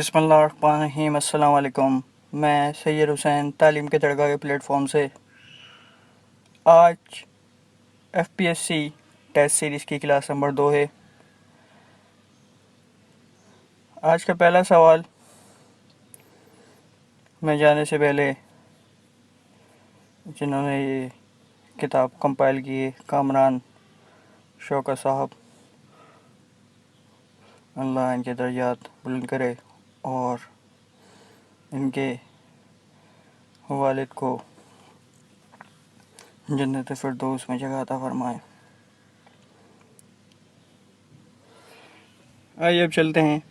बिस्मिल्लाहिर्रहमानिर्रहीम। अस्सलाम वालेकुम। मैं सैयद हुसैन तालीम के तड़का के प्लेटफॉर्म से आज एफपीएससी टेस्ट सीरीज़ की क्लास नंबर 2 है। आज का पहला सवाल में जाने से पहले जिन्होंने ये किताब कंपाइल की है, कामरान शौकत साहब, अल्लाह इनके दर्जात बुलंद करे और इनके वालिद को जन्नत फिरदौस में जगह अता फरमाए। आइए अब चलते हैं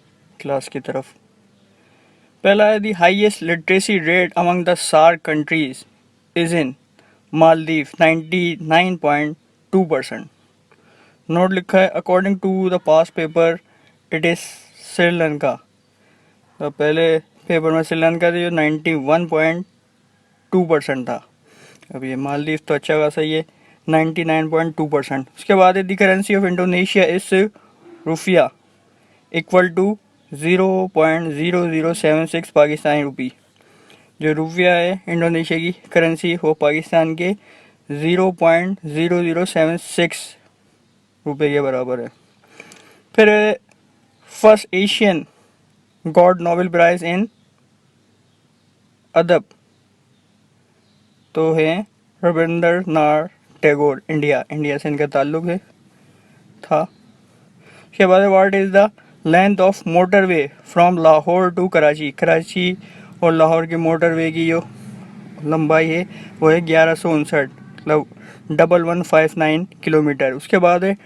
क्लास की तरफ। पहला है, the highest literacy rate among the SAARC countries is in Maldives 99.2%। Note लिखा है, according to the past paper it is Sri Lanka. तो पहले पेपर में श्रीलंका थी जो 91.2% था। अब ये मालदीव तो अच्छा खासा ही है, 99.2%। उसके बाद है, the currency of Indonesia is रुपया इक्वल टू 0.0076 पाकिस्तानी रुपी। जो रुपया है इंडोनेशिया की करेंसी, वो पाकिस्तान के 0.0076 रुपये के बराबर है। फिर first Asian got Nobel prize in अदब तो है रविंद्रनाथ टैगोर, इंडिया से इनका ताल्लुक है था। उसके बाद what is the length of motorway from Lahore to Karachi और लाहौर की मोटरवे की जो लंबाई है वो है 1159, मतलब 1159 किलोमीटर। उसके बाद है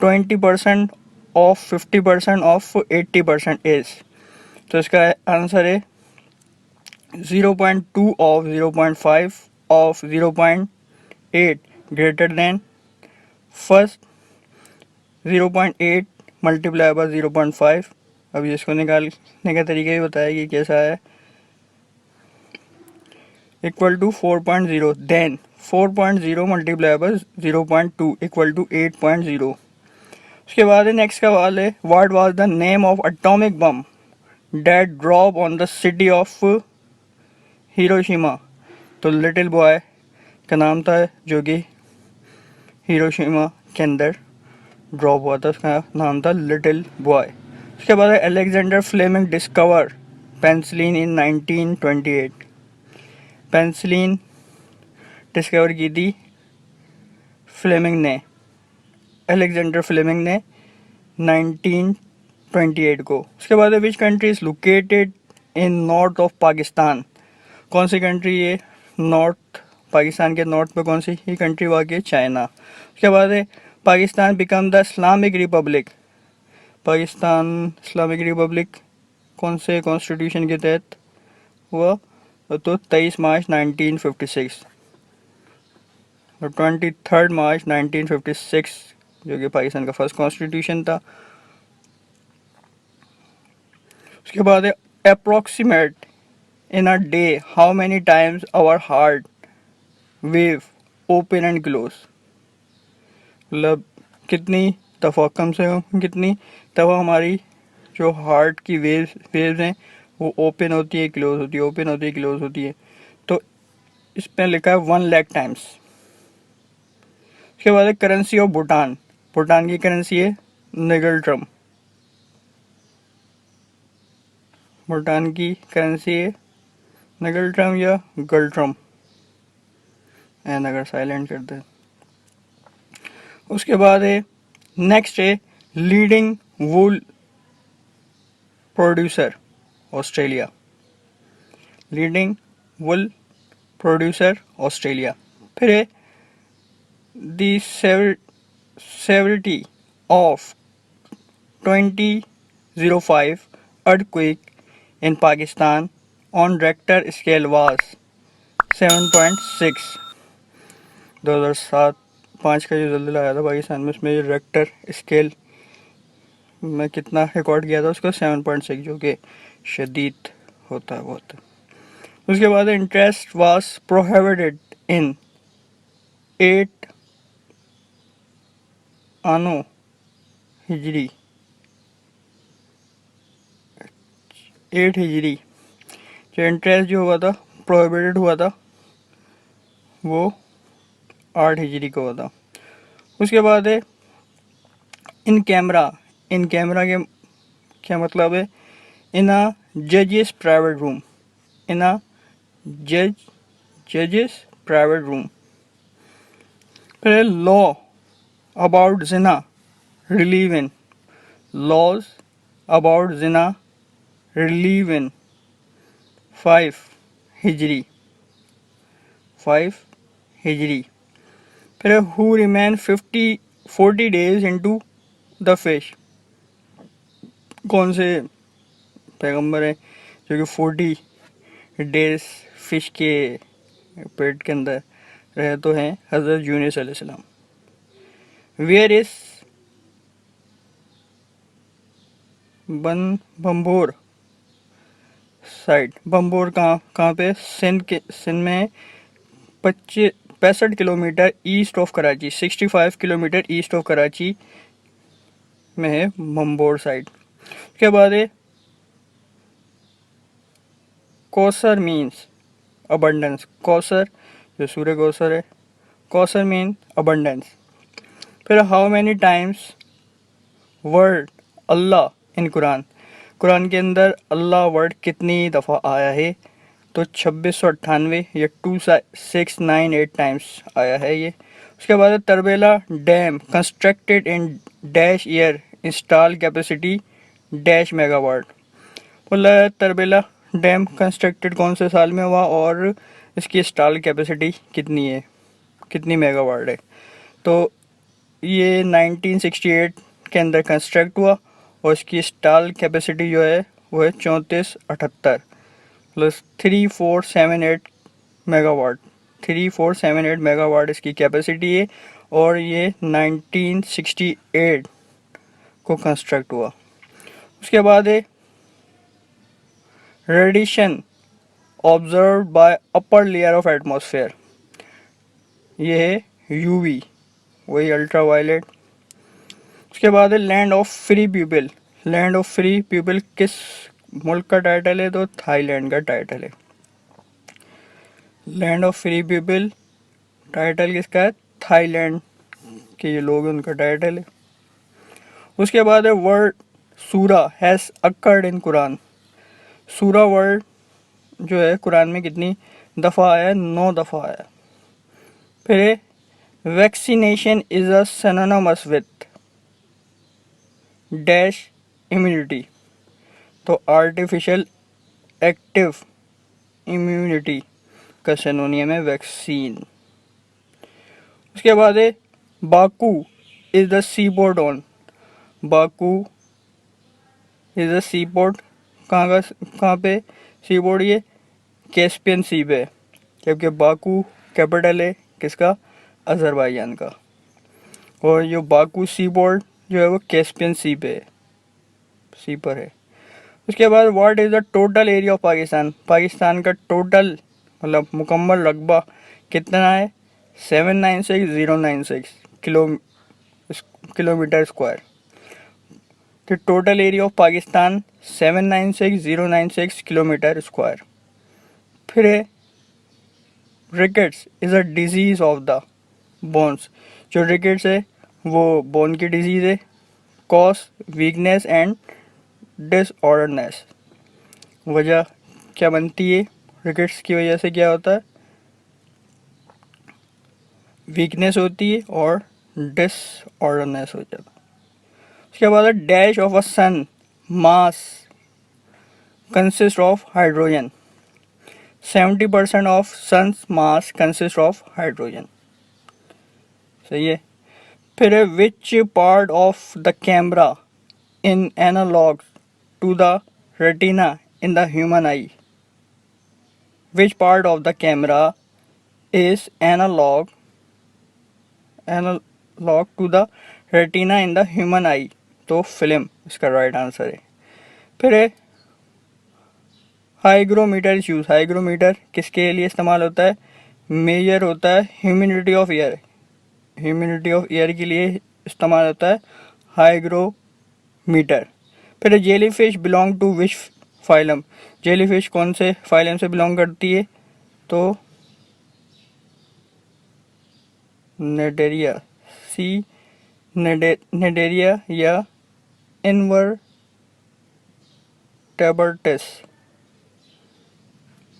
20% ऑफ 50% ऑफ 80% इज, तो इसका आंसर है 0.2 of 0.5 of 0.8 greater than first 0.8 multiply by 0.5। अब इसको निकालने का तरीका ही बताया कि कैसा है। Equal to 4.0, then 4.0 multiply by 0.2 equal to 8.0। उसके बाद नेक्स्ट का सवाल है, what was the name of atomic bomb that drop on the city of Hiroshima. तो लिटिल बॉय का नाम था जो कि हिरोशिमा के अंदर ड्रॉप हुआ था, उसका नाम था लिटिल बॉय। उसके बाद अलेक्जेंडर फ्लेमिंग डिस्कवर पेंसिलिन इन 1928। पेंसिलिन डिस्कवर की थी फ्लेमिंग ने, अलेक्जेंडर फ्लेमिंग ने 1928 को। उसके बाद which country is located in north of Pakistan. कौन सी कंट्री है नॉर्थ, पाकिस्तान के नॉर्थ में कौन सी ही कंट्री वाकई है? चाइना। उसके बाद है, Pakistan become the Islamic Republic. Pakistan Islamic Republic कौन से कॉन्स्टिट्यूशन के तहत हुआ? तो 23 मार्च 1956 और 23 मार्च 1956 जो कि पाकिस्तान का फर्स्ट कॉन्स्टिट्यूशन था। उसके बाद है, approximate in a day how many times our heart valve open and close. मतलब कितनी दफ़ा, कम से कम कितनी दफ़ा हमारी जो हार्ट की वेव्स हैं वो ओपन होती है, क्लोज होती है, ओपन होती है, क्लोज होती है। तो इस पर लिखा है 1 लाख टाइम्स। उसके बाद है, करेंसी ऑफ भूटान। भूटान की करेंसी है निगल ट्रम। भूटान की करेंसी है निगल ट्रम या गल ट्रम, एंड अगर साइलेंट कर दे। उसके बाद है, नेक्स्ट है, लीडिंग वूल प्रोड्यूसर ऑस्ट्रेलिया। लीडिंग वुल प्रोड्यूसर ऑस्ट्रेलिया। फिर है, the severity of 2005 earthquake in Pakistan on Richter scale was 7.6। 2007-5 का जो ज़लज़ला आया था पाकिस्तान में, उसमें रेक्टर स्केल में कितना रिकॉर्ड किया था उसको? 7.6, जो कि शदीद होता है बहुत। उसके बाद इंटरेस्ट वाज प्रोहिबिटेड इन 8 हिजरी 8 हिजरी जो इंटरेस्ट जो हुआ था प्रोहिबिटेड हुआ था वो 8 हिजरी का हुआ था। उसके बाद है इन कैमरा के क्या मतलब है, इन अ जजेस प्राइवेट रूम, इन अ जजेस प्राइवेट रूम। फिर लॉ अबाउट जिना रिलीव इन, लॉज अबाउट जिना रिलीव इन 5 हिजरी, 5 हिजरी। फिर who remain 40 days into the fish, कौन से पैगंबर है जो कि 40 डेज फिश के पेट के अंदर रहे तो हैं, हज़रत यूनुस अलैहिस्सलाम। Where is Bhambore side, Bhambore कहाँ पे, सिंध में 65 kilometre east of Karachi, 65 kilometre east of Karachi में है बम्बोर साइड। उसके बाद है कौसर मीन्स अबंडेंस, कौसर जो सूर्य कौसर है, कौसर मीन अबंडेंस। फिर हाउ मैनी टाइम्स वर्ड अल्लाह इन कुरान, कुरान के अंदर अल्लाह वर्ड कितनी दफ़ा आया है, तो 2698 या 2698 टाइम्स आया है ये। उसके बाद Tarbela dam constructed in dash year, install capacity dash megawatt. बोला तरबेला डैम कंस्ट्रक्टेड कौन से साल में हुआ और इसकी इंस्टॉल कैपेसिटी कितनी है, कितनी मेगावाट है। तो ये 1968 के अंदर कंस्ट्रक्ट हुआ और इसकी इंस्टॉल कैपेसिटी जो है वो है 3478 प्लस 3478 मेगावाट, 3478 मेगावाट इसकी कैपेसिटी है और ये 1968 को कंस्ट्रक्ट हुआ। उसके बाद है radiation observe by upper layer of atmosphere, ये है यूवी, वही अल्ट्रा वायलेट। उसके बाद है land of free people, land of free people किस मुल्क का टाइटल है, तो थाईलैंड का टाइटल है। Land of free people title किसका है, थाईलैंड के ये लोग उनका टाइटल है। उसके बाद है वर्ड सूरा हैज़ अकर्ड इन कुरान, सूरा वर्ड जो है कुरान में कितनी दफ़ा आया, 9 दफ़ा आया। फिर vaccination is a synonymous with dash immunity, तो आर्टिफिशियल एक्टिव इम्यूनिटी का सिनोनियम है वैक्सीन। उसके बाद है Baku is the sea port on, Baku is the sea port कहाँ पे सी पोर्ट, ये कैस्पियन सी पे, जबकि बाकू कैपिटल है किसका, अज़रबैजान का। और जो बाकू सी पोर्ट जो है वो कैस्पियन सी पे है, सी पर है। उसके बाद what is the total area of Pakistan, Pakistan का टोटल मतलब मुकम्मल रकबा कितना है, 796,096 किलोमीटर स्क्वायर। तो total area of Pakistan 796,096 kilometre square. फिर है rickets is a disease of the bones, जो रिकेट्स है वो बोन की डिजीज़ है। कॉज वीकनेस एंड डिसऑर्डरनेस, वजह क्या बनती है, रिकेट्स की वजह से क्या होता है, वीकनेस होती है और डिसऑर्डरनेस हो जाता है। उसके बाद dash of a sun mass consist of hydrogen, 70% of sun's mass consist of hydrogen, सही है। फिर which part of the camera in analog to the retina in the human eye, which part of the camera is analog to the retina in the human eye, तो film इसका right answer है। फिर है hygrometer use, hygrometer किसके लिए इस्तेमाल होता है, मेजर होता है humidity of air, humidity of air के लिए इस्तेमाल होता है हाइग्रोमीटर। फिर jelly fish belong to which phylum, jellyfish कौन से फाइलम से बिलोंग करती है? तो नेडेरिया, सी नेडेरिया या इनवर्टेब्रेट्स,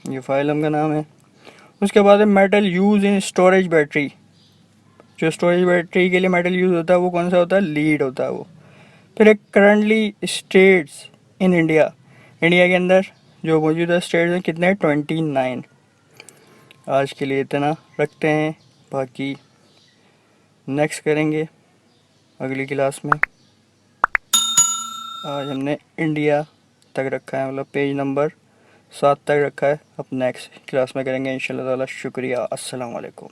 ये फाइलम का नाम है। उसके बाद है metal use in storage battery, जो स्टोरेज बैटरी के लिए मेटल यूज होता है वो कौन सा होता है? लीड होता है वो। फिर एक currently states in India, India के अंदर जो मौजूदा स्टेट्स हैं कितने हैं? 29। आज के लिए इतना रखते हैं, बाकी नेक्स्ट करेंगे अगली क्लास में। आज हमने इंडिया तक रखा है, मतलब पेज नंबर 7 तक रखा है। अब नेक्स्ट क्लास में करेंगे इंशाल्लाह ताला। शुक्रिया, अस्सलाम वालेकुम।